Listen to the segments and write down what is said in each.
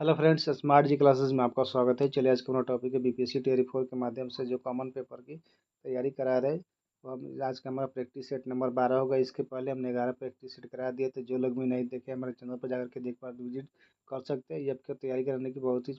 Hello friends, smart जी classes में आपका स्वागत है। चलिए आज का हमारा टॉपिक है बीपीएससी टियर 4 के माध्यम से जो कॉमन पेपर की तैयारी करा रहे हैं। तो हम आज का हमारा प्रैक्टिस सेट नंबर 12 होगा। इसके पहले हमने 11 प्रैक्टिस सेट करा दिए, तो जो लोग भी नहीं देखे हमारे चैनल पर जाकर के देख पा विजिट कर सकते हैं। ये आपको तैयारी करने की बहुत ही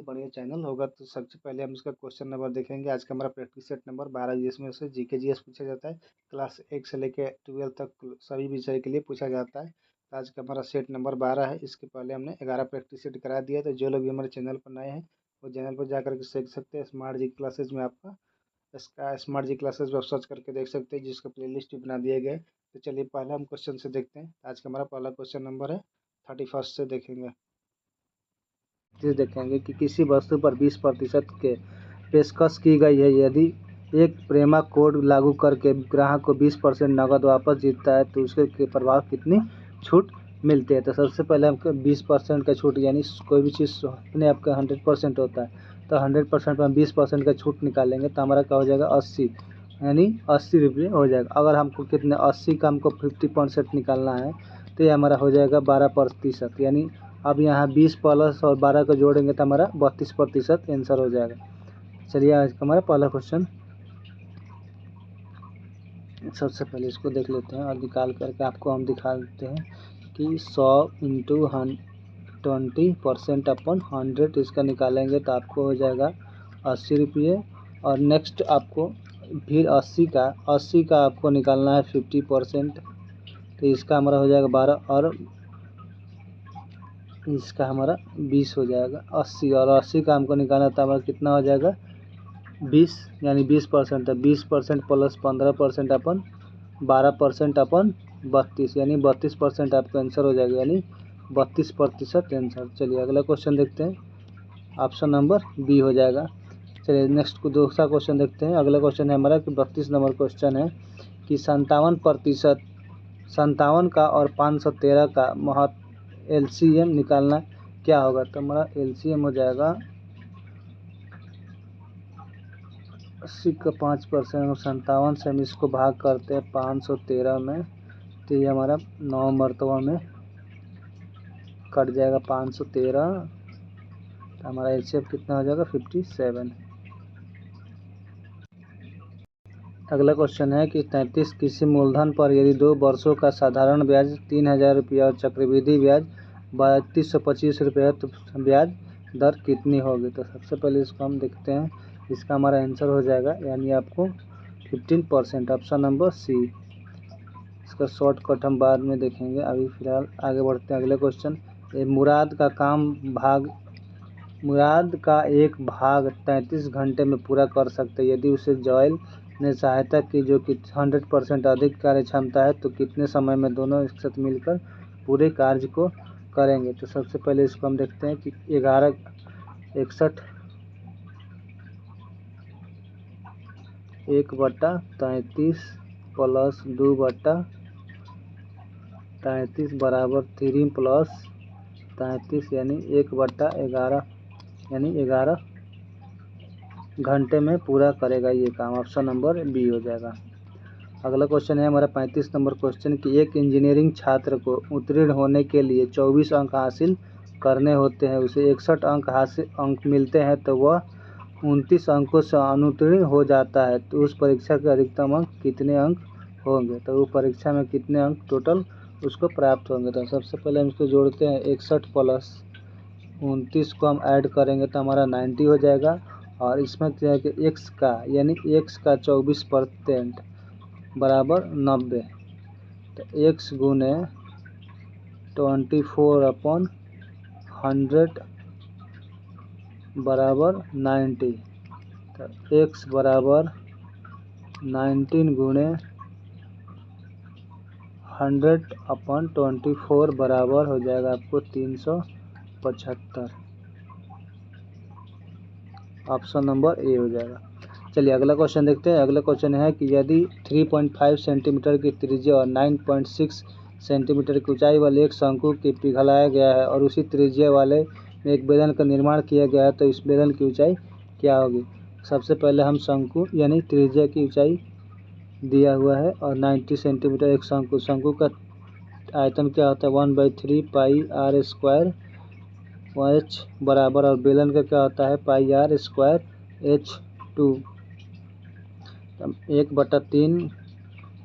बढ़िया चैनल होगा। तो सबसे पहले हम इसका क्वेश्चन नंबर देखेंगे। आज का हमारा प्रैक्टिस सेट नंबर 12, जिसमें से जीके जीएस पूछा जाता है। क्लास 1 से लेकर 12 तक सभी विषय के लिए पूछा जाता है। तो आज का हमारा सेट नंबर 12 है। इसके पहले हमने 11 प्रैक्टिस सेट करा दिया। तो जो लोग भी हमारे चैनल पर नए हैं वो चैनल पर जाकर के देख सकते हैं। स्मार्ट जी क्लासेज में आपका इसका स्मार्ट जी क्लासेज पर सर्च करके देख सकते हैं, जिसका प्लेलिस्ट भी बना दिए गए। तो चलिए पहले हम क्वेश्चन से देखते हैं। आज का हमारा पहला क्वेश्चन नंबर है 31 से देखेंगे। देखेंगे कि किसी वस्तु पर 20% के पेशकश की गई है। यदि एक प्रेमा कोड लागू करके ग्राहक को 20% नकद वापस जीतता है तो उसके प्रभाव कितनी छूट मिलती है। तो सबसे पहले हमको 20% का छूट, यानी कोई भी चीज़ अपने आपका 100% होता है, तो 100% में हम 20% का छूट निकालेंगे तो हमारा क्या हो जाएगा 80, यानी 80 रुपये हो जाएगा। अगर हमको कितने 80 का हमको 50% निकालना है तो ये हमारा हो जाएगा 12%, यानी अब यहाँ 20 प्लस और 12 को जोड़ेंगे तो हमारा 32% आंसर हो जाएगा। चलिए आज का हमारा पहला क्वेश्चन सबसे पहले इसको देख लेते हैं और निकाल करके आपको हम दिखा देते हैं कि 100 इंटू 20% अपन 100 इसका निकालेंगे तो आपको हो जाएगा 80 रुपये। और नेक्स्ट आपको फिर 80 का आपको निकालना है 50%, तो इसका हमारा हो जाएगा 12 और इसका हमारा 20 हो जाएगा। 80 और 80 का हमको निकालना था, हमारा कितना हो जाएगा 20, यानी 20% है। 20% प्लस 15% अपन 12% अपन 32, यानी 32% आपका आंसर हो जाएगा, यानी 32% आंसर। चलिए अगला क्वेश्चन देखते हैं। ऑप्शन नंबर बी हो जाएगा। चलिए नेक्स्ट को दूसरा क्वेश्चन देखते हैं। अगला क्वेश्चन है हमारा कि 32 नंबर क्वेश्चन है कि 57% का और 513 का एलसीएम निकालना क्या होगा। तो हमारा एलसीएम हो जाएगा 80 का 5% और 57 से हम इसको भाग करते हैं 513 में, तो ये हमारा 9 मरतबा में कट जाएगा 513, तो हमारा एलसीएम कितना हो जाएगा 57। अगला क्वेश्चन है कि 33 किसी मूलधन पर यदि 2 वर्षों का साधारण ब्याज 3000 रुपया और चक्रवृद्धि ब्याज 3225 रुपये है, तो ब्याज दर कितनी होगी। तो सबसे पहले इसको हम देखते हैं। इसका हमारा आंसर हो जाएगा, यानी आपको 15%, ऑप्शन नंबर सी। इसका शॉर्टकट हम बाद में देखेंगे, अभी फिलहाल आगे बढ़ते हैं। अगले क्वेश्चन, मुराद का एक भाग 33 घंटे में पूरा कर सकते हैं। यदि उसे जोएल ने सहायता की जो कि 100% अधिक कार्य क्षमता है, तो कितने समय में दोनों एक साथ मिलकर पूरे कार्य को करेंगे। तो सबसे पहले इसको हम देखते हैं कि 1161 1/33 प्लस 2/33 बराबर 3 प्लस 33, यानी 1/11, यानी 11 घंटे में पूरा करेगा ये काम। ऑप्शन नंबर बी हो जाएगा। अगला क्वेश्चन है हमारा 35 नंबर क्वेश्चन कि एक इंजीनियरिंग छात्र को उत्तीर्ण होने के लिए 24 अंक हासिल करने होते हैं, उसे 61 अंक मिलते हैं, तो वह 29 अंकों से अनुत्तीर्ण हो जाता है, तो उस परीक्षा के अधिकतम अंक कितने अंक होंगे। तो वो परीक्षा में कितने अंक टोटल उसको प्राप्त होंगे। तो सबसे पहले हम इसको जोड़ते हैं। 61 प्लस 29 को हम ऐड करेंगे तो हमारा 90 हो जाएगा। और इसमें क्या है कि एक्स का, यानी एक्स का 24% बराबर 90, तो एक्स गुने 24/100 बराबर 90, तो एक्स बराबर 19 गुने 100/24 बराबर हो जाएगा आपको 375। ऑप्शन नंबर ए हो जाएगा। चलिए अगला क्वेश्चन देखते हैं। अगला क्वेश्चन है कि यदि 3.5 सेंटीमीटर की त्रिज्या और 9.6 सेंटीमीटर की ऊंचाई वाले एक शंकु के पिघलाया गया है और उसी त्रिज्या वाले में एक बेलन का निर्माण किया गया है, तो इस बेलन की ऊंचाई क्या होगी। सबसे पहले हम शंकु यानी त्रिज्या की ऊंचाई दिया हुआ है और 90 सेंटीमीटर एक शंकु का आयतन क्या होता है 1/3 पाई r² एच बराबर, और बेलन का क्या होता है पाई आर स्क्वायर H2। 1/3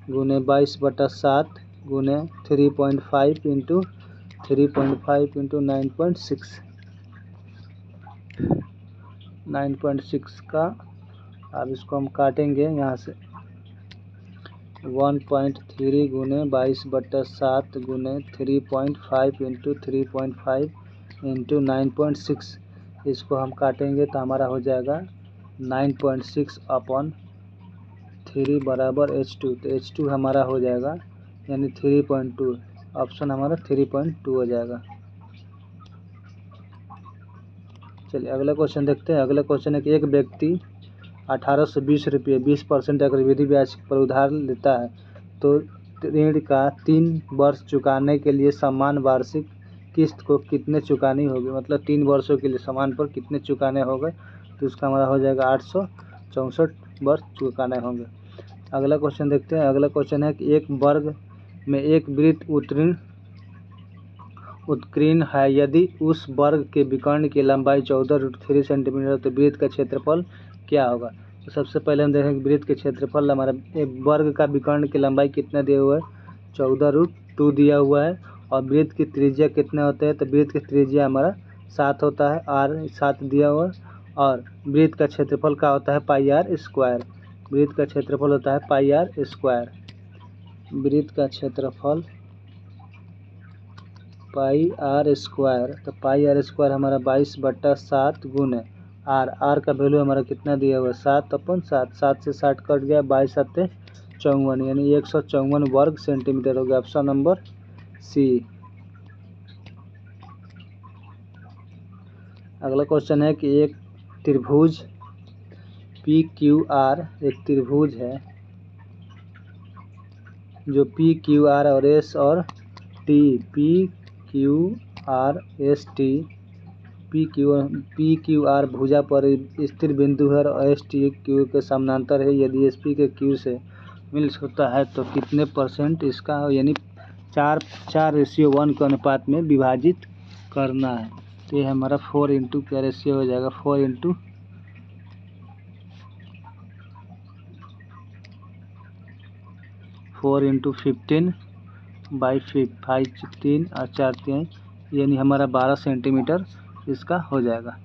गुने 22/7 गुने 3.5 इंटू 3.5 इंटू 9.6 का। अब इसको हम काटेंगे यहाँ से। 1.3 गुने 22/7 गुने 3.5 इंटू 3.5 इंटू 9.6, इसको हम काटेंगे तो हमारा हो जाएगा 9.6 अपॉन 3 बराबर H2। तो H2 हमारा हो जाएगा यानी 3.2, ऑप्शन हमारा 3.2 हो जाएगा। चलिए अगला क्वेश्चन देखते हैं। अगला क्वेश्चन है कि एक व्यक्ति 1820 रुपये 20% चक्रवृद्धि ब्याज पर उधार लेता है, तो ऋण का 3 वर्ष चुकाने के लिए समान वार्षिक किस्त को कितने चुकानी होगी, मतलब 3 वर्षों के लिए समान पर कितने चुकाने होंगे, तो इसका हमारा हो जाएगा 864 वर्ष चुकाने होंगे। अगला क्वेश्चन देखते हैं। अगला क्वेश्चन है कि एक वर्ग में एक वृत्त उत्कीर्ण है, यदि उस वर्ग के विकर्ण की लंबाई 14√3 सेंटीमीटर, तो वृत्त का क्षेत्रफल क्या होगा। तो सबसे पहले हम देखेंगे वृत्त के क्षेत्रफल। हमारा एक वर्ग का विकर्ण की लंबाई कितना दिया हुआ है 14√2 दिया हुआ है, और वृत्त की त्रिज्या कितने होते हैं, तो वृत्त की त्रिज्या हमारा 7 होता है, r 7 दिया हुआ है, और वृत्त का क्षेत्रफल क्या होता है पाई आर स्क्वायर। वृत्त का क्षेत्रफल होता है पाई आर स्क्वायर। वृत्त का क्षेत्रफल पाई आर स्क्वायर, तो पाई आर स्क्वायर हमारा 22/7 गुने आर का वैल्यू हमारा कितना दिया हुआ है 7/7, 7 से 60 कट गया, 22×7 54, यानी 154 वर्ग सेंटीमीटर हो गया, ऑप्शन नंबर सी। अगला क्वेश्चन है कि एक त्रिभुज PQR, एक त्रिभुज है जो PQR और S और T, PQR भुजा पर स्थिर बिंदु है और ST Q के समानांतर है। यदि SP के Q से मिल सकता है तो कितने परसेंट इसका यानी 4:1 के अनुपात में विभाजित करना है। तो ये हमारा 4 क्या रेशियो हो जाएगा 4×15/5 3 और 4 3, यानी हमारा 12 सेंटीमीटर इसका हो जाएगा।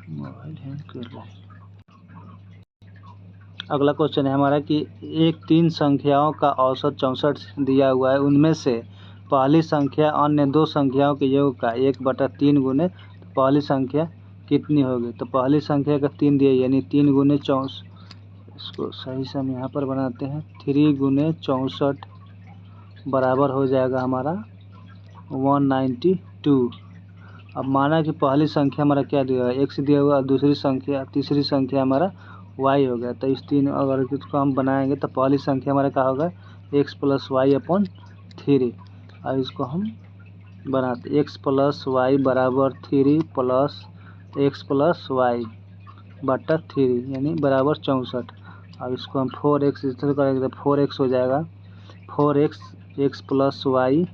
मोबाइल हैंग कर रहा है। अगला क्वेश्चन है हमारा कि एक 3 संख्याओं का औसत 64 दिया हुआ है, उनमें से पहली संख्या अन्य 2 संख्याओं के योग का 1/3 गुने, तो पहली संख्या कितनी होगी। तो पहली संख्या का 3 दिया यानी 3 गुने 64, इसको सही से हम यहाँ पर बनाते हैं 3 गुने 64 बराबर हो जाएगा हमारा 192। अब माना कि पहली संख्या हमारा क्या दिया हुआ है x दिया हुआ, और तीसरी संख्या हमारा y हो गया। तो इस तीन अगर इसको हम बनाएंगे तो पहली संख्या हमारा क्या होगा x + y/3, और इसको हम बनाते x + y बराबर 3 प्लस x + y/3 यानी बराबर 64। अब इसको हम 4x इस तरह करेंगे तो 4x हो जाएगा, 4x x + y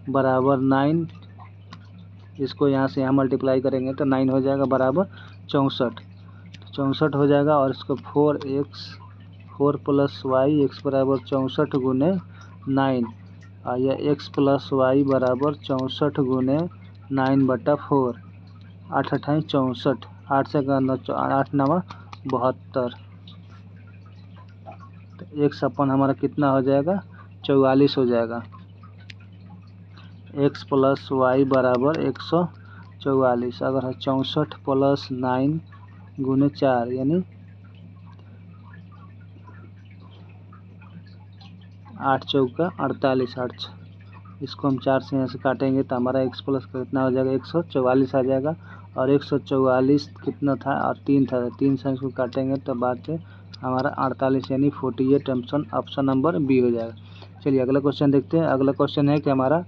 बराबर 9, इसको यहाँ से यहाँ मल्टीप्लाई करेंगे तो 9 हो जाएगा बराबर 64 हो जाएगा। और इसको 4 + y x बराबर 64 गुने 9, और यह x + y बराबर 64 गुने 9/4, 8 × 8 = 64, 8 से 8 9 72, तो x अपन हमारा कितना हो जाएगा 44 हो जाएगा। x + y बराबर 144, अगर है 64 + 9 गुने 4 यानी 8 चौका 48, 8, इसको हम 4 से यहाँ से काटेंगे तो हमारा x प्लस कितना हो जाएगा 144 आ जाएगा, और 144 कितना था और 3 था, 3 से इसको काटेंगे तो बात है हमारा 48 यानी 48, ऑप्शन नंबर बी हो जाएगा। चलिए अगला क्वेश्चन देखते हैं। अगला क्वेश्चन है कि हमारा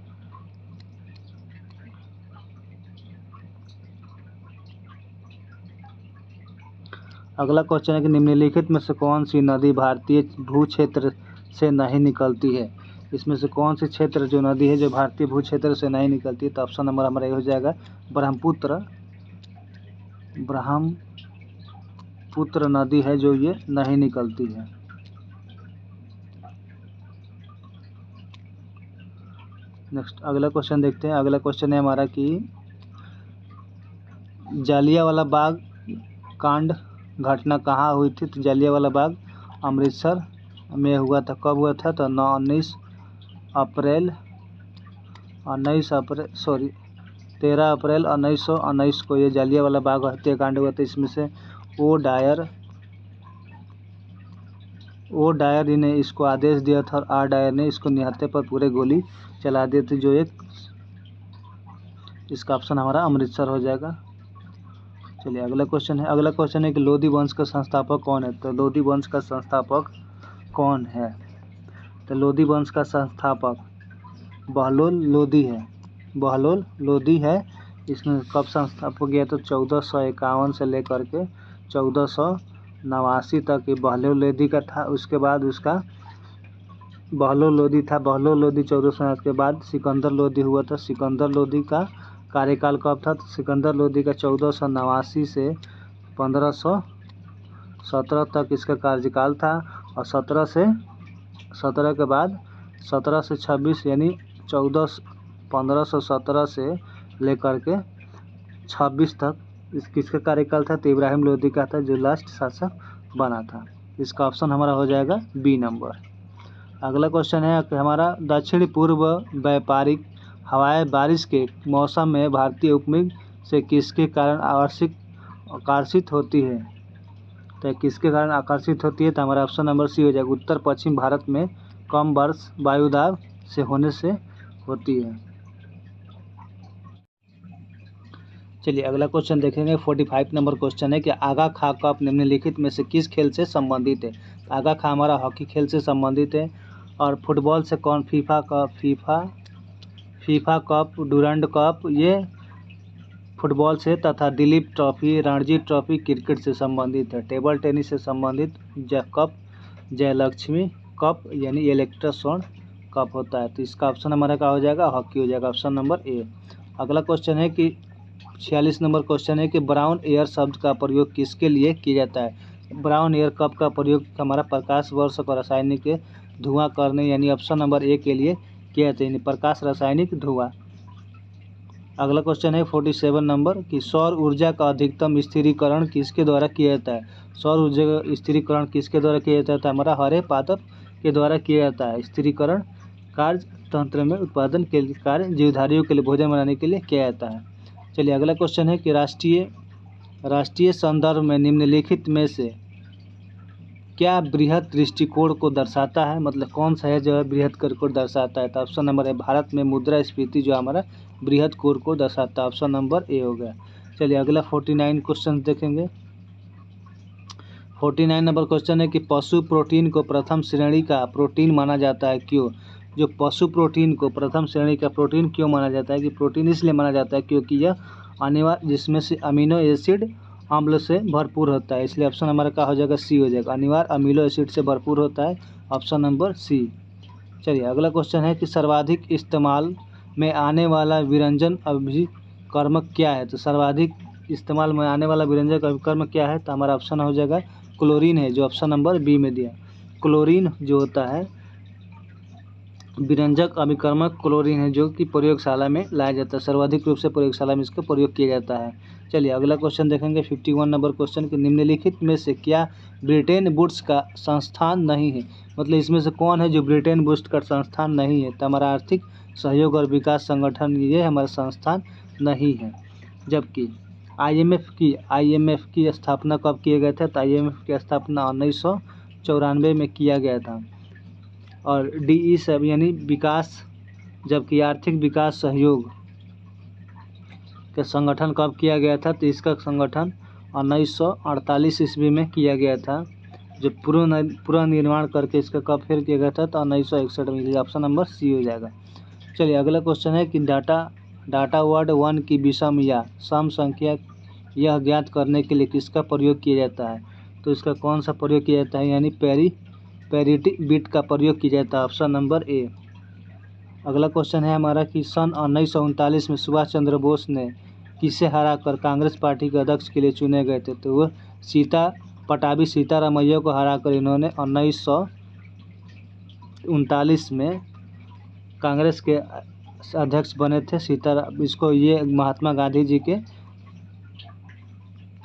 निम्नलिखित में से कौन सी नदी भारतीय भू क्षेत्र से नहीं निकलती है। इसमें से कौन सी क्षेत्र जो नदी है जो भारतीय भू क्षेत्र से नहीं निकलती है, तो ऑप्शन नंबर हमारा ये हो जाएगा ब्रह्मपुत्र नदी है जो ये नहीं निकलती है। नेक्स्ट अगला क्वेश्चन देखते हैं। अगला क्वेश्चन है हमारा कि जालियांवाला बाग कांड घटना कहाँ हुई थी, तो जालियांवाला बाग अमृतसर में हुआ था। कब हुआ था, तो 13 अप्रैल 1919 को ये जालियांवाला बाग हत्याकांड हुआ था। इसमें से ओ डायर ने इसको आदेश दिया था और आर डायर ने इसको निहत्थे पर पूरे गोली चला दी थी, जो इसका ऑप्शन हमारा अमृतसर हो जाएगा। चलिए अगला क्वेश्चन है कि लोधी वंश का संस्थापक कौन है, तो लोधी वंश का संस्थापक कौन है, तो लोधी वंश का संस्थापक बहलोल लोधी है। इसमें कब संस्थापक किया, तो 1451 से लेकर के 1489 तक ये बहलोल लोधी का था। उसके बाद उसका बहलोल लोधी था। बहलोल लोधी 1489 के बाद सिकंदर लोधी हुआ था। सिकंदर लोधी का कार्यकाल कब था, तो सिकंदर लोधी का 1489 से 1517 तक इसका कार्यकाल था। और 17 के बाद 17 से 26 यानी 1517 से लेकर के 26 तक किसका कार्यकाल था, तो इब्राहिम लोधी का था, जो लास्ट शासक बना था। इसका ऑप्शन हमारा हो जाएगा बी नंबर। अगला क्वेश्चन है कि हमारा दक्षिण पूर्व व्यापारिक हवाएं बारिश के मौसम में भारतीय उपमहाद्वीप से किसके कारण आकर्षित होती है, तो किसके कारण आकर्षित होती है, तो हमारा ऑप्शन नंबर सी हो जाएगा। उत्तर पश्चिम भारत में कम वर्ष वायुदाब से होने से होती है। चलिए अगला क्वेश्चन देखेंगे। 45 नंबर क्वेश्चन है कि आगा खा कप निम्नलिखित में से किस खेल से संबंधित है। आगा खा हमारा हॉकी खेल से संबंधित है। और फुटबॉल से कौन, फीफा कप, डुरंड कप ये फुटबॉल से, तथा Dilip trophy, Ranji trophy cricket से संबंधित है। टेबल टेनिस से संबंधित जयलक्ष्मी कप यानी इलेक्ट्रा स्वर्ण कप होता है। तो इसका ऑप्शन हमारा क्या हो जाएगा, हॉकी हो जाएगा, ऑप्शन नंबर ए। अगला क्वेश्चन है कि 46 नंबर क्वेश्चन है कि ब्राउन एयर शब्द का प्रयोग किसके लिए किया जाता है। ब्राउन एयर कप का प्रयोग हमारा प्रकाश वर्ष और रासायनिक धुआं करने यानी ऑप्शन नंबर ए के लिए किया जाता है, यानी प्रकाश रासायनिक धुआं। अगला क्वेश्चन है 47 नंबर कि सौर ऊर्जा का अधिकतम स्थिरीकरण किसके द्वारा किया जाता है। सौर ऊर्जा का स्थिरीकरण किसके द्वारा किया जाता है, हमारा हरे पादप के द्वारा किया जाता है। स्थिरीकरण कार्य तंत्र में उत्पादन के कार्य जीवधारियों के लिए भोजन बनाने के लिए किया जाता है। चलिए अगला क्वेश्चन है कि राष्ट्रीय संदर्भ में निम्नलिखित में से क्या बृहद दृष्टिकोण को दर्शाता है, मतलब कौन सा है जो है बृहद कोण को दर्शाता है, तो ऑप्शन नंबर है भारत में मुद्रास्फीति जो हमारा बृहद कोण को दर्शाता है, ऑप्शन नंबर ए हो गया। चलिए अगला 49 क्वेश्चन देखेंगे। 49 नंबर क्वेश्चन है कि पशु प्रोटीन को प्रथम श्रेणी का प्रोटीन माना जाता है, क्यों। जो पशु प्रोटीन को प्रथम श्रेणी का प्रोटीन क्यों माना जाता है, कि प्रोटीन इसलिए माना जाता है क्योंकि यह अनिवार्य जिसमें से अमीनो एसिड अम्ल से भरपूर होता है, इसलिए ऑप्शन हमारा क्या हो जाएगा, सी हो जाएगा। अनिवार्य अमीनो एसिड से भरपूर होता है, ऑप्शन नंबर सी। चलिए अगला क्वेश्चन है कि सर्वाधिक इस्तेमाल में आने वाला विरंजन अभिकर्मक क्या है, तो सर्वाधिक इस्तेमाल में आने वाला विरंजन अभिकर्मक क्या है, तो हमारा ऑप्शन हो जाएगा क्लोरीन है, जो ऑप्शन नंबर बी में दिया। क्लोरीन जो होता है विरंजक अभिकर्मक क्लोरीन है, जो कि प्रयोगशाला में लाया जाता है, सर्वाधिक रूप से प्रयोगशाला में इसका प्रयोग किया जाता है। चलिए अगला क्वेश्चन देखेंगे 51 नंबर क्वेश्चन के निम्नलिखित में से क्या ब्रिटेन वुड्स का संस्थान नहीं है, मतलब इसमें से कौन है जो ब्रिटेन वुड्स का संस्थान नहीं है, तो हमारा आर्थिक सहयोग और विकास संगठन ये हमारा संस्थान नहीं है। जबकि IMF की स्थापना कब किया गया था, तो IMF की स्थापना 1994 में किया गया था। और DE सब यानी विकास, जबकि आर्थिक विकास सहयोग के संगठन कब किया गया था, तो इसका संगठन 1948 ईस्वी में किया गया था, जो पुनर्निर्माण करके इसका कब फिर किया गया था, तो 1961 में, ऑप्शन नंबर सी हो जाएगा। चलिए अगला क्वेश्चन है कि डाटा वर्ड 1 की विषम या सम संख्या यह ज्ञात करने के लिए किसका प्रयोग किया जाता है, तो इसका कौन सा प्रयोग किया जाता है, यानी पैरिटी बिट का प्रयोग किया जाता है, ऑप्शन नंबर ए। अगला क्वेश्चन है हमारा कि सन 1939 में सुभाष चंद्र बोस ने किसे हराकर कांग्रेस पार्टी के अध्यक्ष के लिए चुने गए थे? तो वो पटाभी सीतारामैया को हराकर इन्होंने 1939 में कांग्रेस के अध्यक्ष बने थे। इसको ये महात्मा गांधी जी के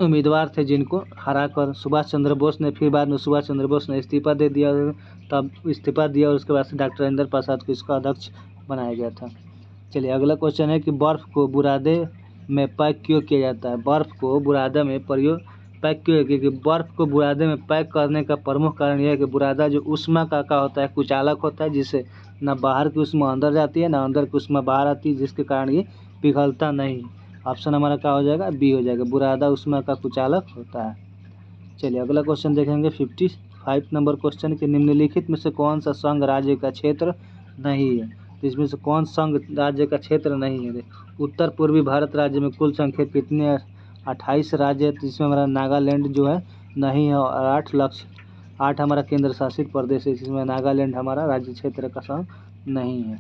उम्मीदवार थे, जिनको हराकर सुभाष चंद्र बोस ने, फिर बाद में सुभाष चंद्र बोस ने इस्तीफा दे दिया, तब इस्तीफा दिया और उसके बाद से डॉक्टर राजेंद्र प्रसाद को इसका अध्यक्ष बनाया गया था। चलिए अगला क्वेश्चन है कि बर्फ़ को बुरादे में पैक क्यों किया जाता है? बर्फ़ को बुरादा में पैक क्यों, क्योंकि बर्फ़ को बुरादे में पैक करने का प्रमुख कारण यह है कि बुरादा जो ऊष्मा का होता है, कुचालक होता है, जिससे ना बाहर की ऊष्मा अंदर जाती है ना अंदर की ऊष्मा बाहर आती है, जिसके कारण ये पिघलता नहीं। ऑप्शन हमारा क्या हो जाएगा? बी हो जाएगा, बुरादा ऊष्मा का कुचालक होता है। चलिए अगला क्वेश्चन देखेंगे 55 नंबर क्वेश्चन के निम्नलिखित में से कौन सा संघ राज्य का क्षेत्र नहीं है? तो इसमें से कौन संघ राज्य का क्षेत्र नहीं है? उत्तर पूर्वी भारत राज्य में कुल संख्या कितनी है? 28 राज्य है, तो इसमें हमारा नागालैंड जो है नहीं है, और 8 हमारा केंद्र शासित प्रदेश है, जिसमें नागालैंड हमारा राज्य क्षेत्र का संघ नहीं है।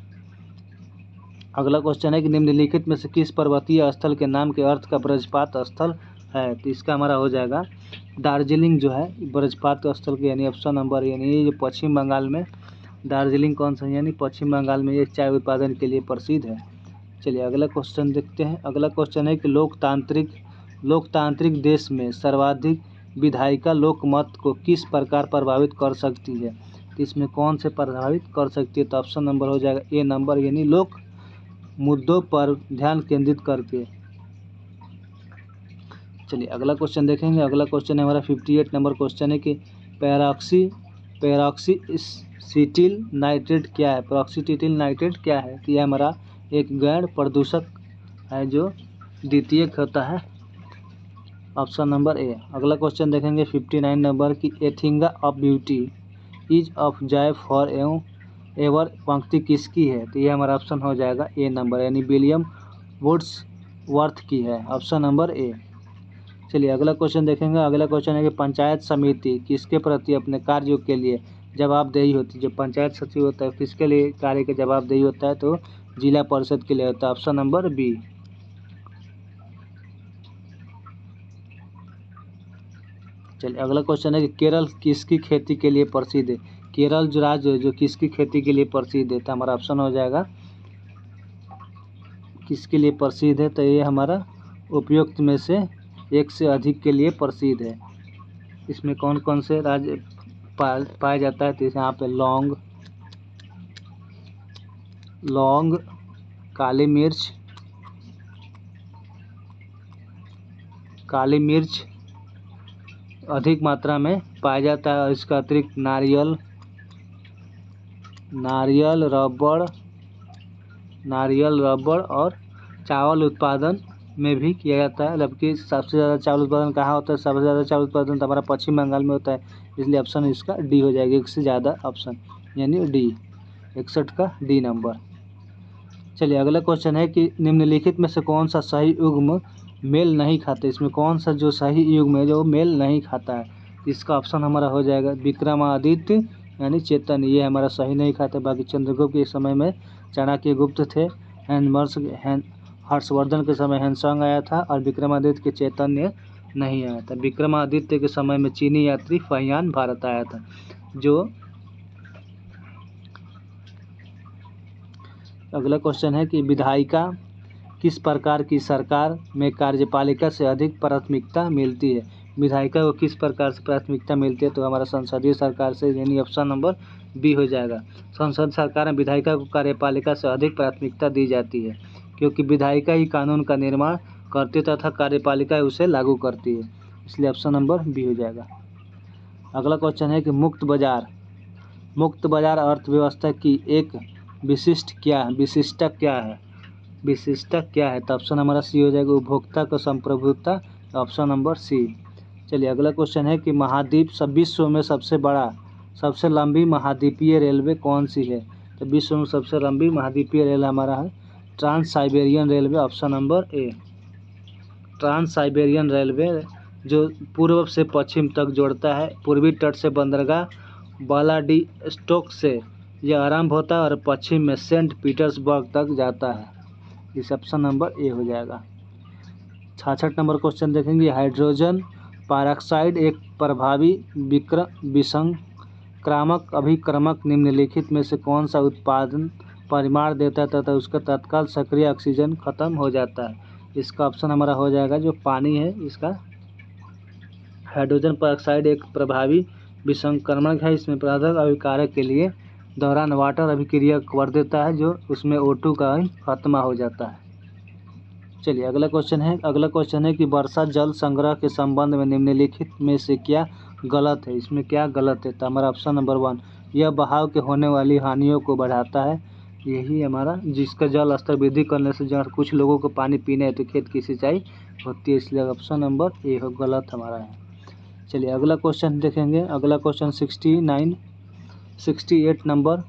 अगला क्वेश्चन है कि निम्नलिखित में से किस पर्वतीय स्थल के नाम के अर्थ का वज्रपात स्थल है? तो इसका हमारा हो जाएगा दार्जिलिंग जो है वज्रपात स्थल के, यानी ऑप्शन नंबर, यानी ये जो पश्चिम बंगाल में दार्जिलिंग कौन सा, यानी पश्चिम बंगाल में ये चाय उत्पादन के लिए प्रसिद्ध है। चलिए अगला क्वेश्चन देखते हैं। अगला क्वेश्चन है कि लोकतांत्रिक देश में सर्वाधिक विधायिका लोकमत को किस प्रकार प्रभावित कर सकती है? तो इसमें कौन से प्रभावित कर सकती है? तो ऑप्शन नंबर हो जाएगा ए नंबर, यानी लोक मुद्दों पर ध्यान केंद्रित करके। चलिए अगला क्वेश्चन देखेंगे। अगला क्वेश्चन है हमारा 58 नंबर क्वेश्चन है कि पैरोक्सीसिटिल नाइट्रेट क्या है? पैरोक्सीसिटिल नाइट्रेट क्या है? तो यह हमारा एक गैर प्रदूषक है जो द्वितीयक होता है, ऑप्शन नंबर ए। अगला क्वेश्चन देखेंगे 59 नंबर की a thing of beauty is of joy for ever पंक्ति किसकी है? तो ये हमारा ऑप्शन हो जाएगा ए नंबर, यानी विलियम वुड्सवर्थ की है, ऑप्शन नंबर ए। चलिए अगला क्वेश्चन देखेंगे। अगला क्वेश्चन है कि पंचायत समिति किसके प्रति अपने कार्यों के लिए जवाबदेही होती है? जो पंचायत सचिव होता है किसके लिए कार्य के जवाबदेही होता है? तो जिला परिषद के लिए होता है, ऑप्शन नंबर बी। चलिए अगला क्वेश्चन है कि केरल किसकी खेती के लिए प्रसिद्ध है? केरल जो राज्य है जो किसकी खेती के लिए प्रसिद्ध है? तो हमारा ऑप्शन हो जाएगा किसके लिए प्रसिद्ध है? तो ये हमारा उपयुक्त में से एक से अधिक के लिए प्रसिद्ध है। इसमें कौन कौन से राज्य पाया जाता है? तो यहाँ पे लौंग, काली मिर्च अधिक मात्रा में पाया जाता है, और इसका अतिरिक्त नारियल, रबड़ और चावल उत्पादन में भी किया जाता है। जबकि सबसे ज़्यादा चावल उत्पादन कहाँ होता है? सबसे ज़्यादा चावल उत्पादन तो हमारा पश्चिम बंगाल में होता है, इसलिए ऑप्शन इसका डी हो जाएगा, एक से ज़्यादा ऑप्शन, यानी डी, 61 का डी नंबर। चलिए अगला क्वेश्चन है कि निम्नलिखित में से कौन सा सही युग्म मेल नहीं खाता? इसमें कौन सा जो सही युग्म है जो मेल नहीं खाता है? इसका ऑप्शन हमारा हो जाएगा विक्रमादित्य यानी चेतन, ये हमारा सही नहीं खाता। बाकी चंद्रगुप्त के समय में चाणक्य गुप्त थे, हर्षवर्धन के समय हैंसोंग आया था, और विक्रमादित्य के चैतन्य नहीं आया था। विक्रमादित्य के समय में चीनी यात्री फहियान भारत आया था। जो अगला क्वेश्चन है कि विधायिका किस प्रकार की सरकार में कार्यपालिका से अधिक प्राथमिकता मिलती है? विधायिका को किस प्रकार से प्राथमिकता मिलती है? तो हमारा संसदीय सरकार से, यानी ऑप्शन नंबर बी हो जाएगा। संसद सरकार में विधायिका को कार्यपालिका से अधिक प्राथमिकता दी जाती है, क्योंकि विधायिका ही कानून का निर्माण करती तथा कार्यपालिका उसे लागू करती है, इसलिए ऑप्शन नंबर बी हो जाएगा। अगला क्वेश्चन है कि मुक्त बाजार अर्थव्यवस्था की एक विशिष्टता क्या है? तो ऑप्शन हमारा सी हो जाएगा, उपभोक्ता का संप्रभुता, ऑप्शन नंबर सी। चलिए अगला क्वेश्चन है कि विश्व में सबसे लंबी महाद्वीपीय रेलवे कौन सी है? तो विश्व में सबसे लंबी महाद्वीपीय रेल हमारा है trans Siberian railway, option number A. Trans Siberian railway जो पूर्व से पश्चिम तक जोड़ता है, पूर्वी तट से बंदरगाह व्लादिवोस्तोक से यह आरंभ होता है और पश्चिम में सेंट पीटर्सबर्ग तक जाता है। इस ऑप्शन नंबर ए हो जाएगा। 66 नंबर क्वेश्चन देखेंगे। हाइड्रोजन पेरोक्साइड एक प्रभावी विसंक्रामक अभिक्रमक निम्नलिखित में से कौन सा उत्पादन परिमाण देता है तथा उसका तत्काल सक्रिय ऑक्सीजन खत्म हो जाता है। इसका ऑप्शन हमारा हो जाएगा जो पानी है इसका। हाइड्रोजन पेरोक्साइड एक प्रभावी विसंक्रमक है। इसमें पदार्थ अभिकारक के लिए दौरान वाटर अभिक्रिया कर देता है जो उसमें O2 का खत्म हो जाता है। चलिए अगला क्वेश्चन है कि वर्षा जल संग्रह के संबंध में निम्नलिखित में से क्या गलत है। इसमें क्या गलत है तो हमारा ऑप्शन नंबर 1 यह बहाव के होने वाली हानियों को बढ़ाता है। यही हमारा जिसका जल स्तर वृद्धि करने से जहाँ कुछ लोगों को पानी पीने है तो खेत की सिंचाई होती है, इसलिए ऑप्शन नंबर ए हो गलत हमारा है। चलिए अगला क्वेश्चन देखेंगे। अगला क्वेश्चन 68 नंबर।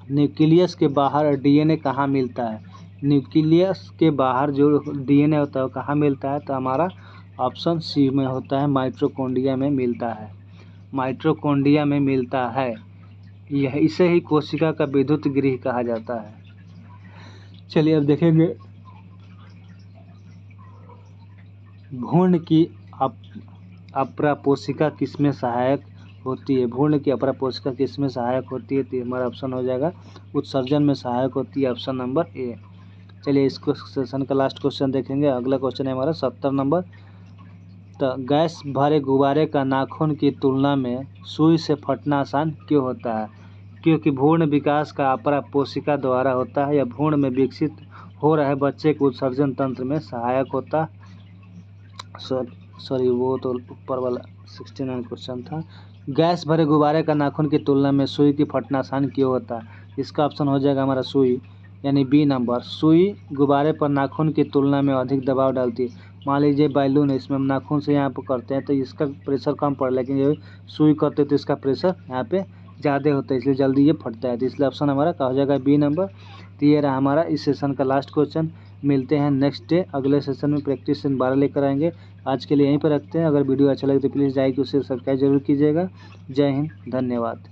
न्यूक्लियस के बाहर डीएनए कहाँ मिलता है। न्यूक्लियस के बाहर जो डीएनए होता है वो कहाँ मिलता है तो हमारा ऑप्शन सी में होता है, माइटोकॉन्ड्रिया में मिलता है। माइटोकॉन्ड्रिया में मिलता है। यह इसे ही कोशिका का विद्युत गृह कहा जाता है। चलिए अब देखेंगे भ्रूण की अपरापोषिका किसमें सहायक होती है। भ्रूण की अपरापोषिका किसमें सहायक होती है तो हमारा ऑप्शन हो जाएगा उत्सर्जन में सहायक होती है, ऑप्शन नंबर ए। चलिए इस सेशन का लास्ट क्वेश्चन देखेंगे। अगला क्वेश्चन है हमारा 70 नंबर। तो गैस भरे गुब्बारे का नाखून की तुलना में सुई से फटना आसान क्यों होता है। क्योंकि भ्रूण विकास का अपरापोषिका द्वारा होता है या भ्रूण में विकसित हो रहे बच्चे के उत्सर्जन तंत्र में सहायक होता है। सॉरी वो तो ऊपर वाला 69 क्वेश्चन था। गैस भरे गुब्बारे का नाखून की तुलना में सुई की फटना आसान क्यों होता है। इसका ऑप्शन हो जाएगा हमारा सुई यानी बी नंबर। सुई गुब्बारे पर नाखून की तुलना में अधिक दबाव डालती है। मान लीजिए बैलून है, इसमें हम नाखून से यहाँ पर करते हैं तो इसका प्रेशर कम पड़, लेकिन ये सुई करते तो इसका प्रेशर यहाँ पे ज़्यादा होता है, इसलिए जल्दी ये फटता है। तो इसलिए ऑप्शन हमारा क्या हो जाएगा बी नंबर। तो ये रहा हमारा इस सेशन का लास्ट क्वेश्चन। मिलते हैं नेक्स्ट डे अगले सेशन में, प्रैक्टिस सेशन 12 लेकर आएंगे। आज के लिए यहीं पर रखते हैं। अगर वीडियो अच्छा लगे तो प्लीज़ लाइक उसे सब्सक्राइब जरूर कीजिएगा। जय हिंद, धन्यवाद।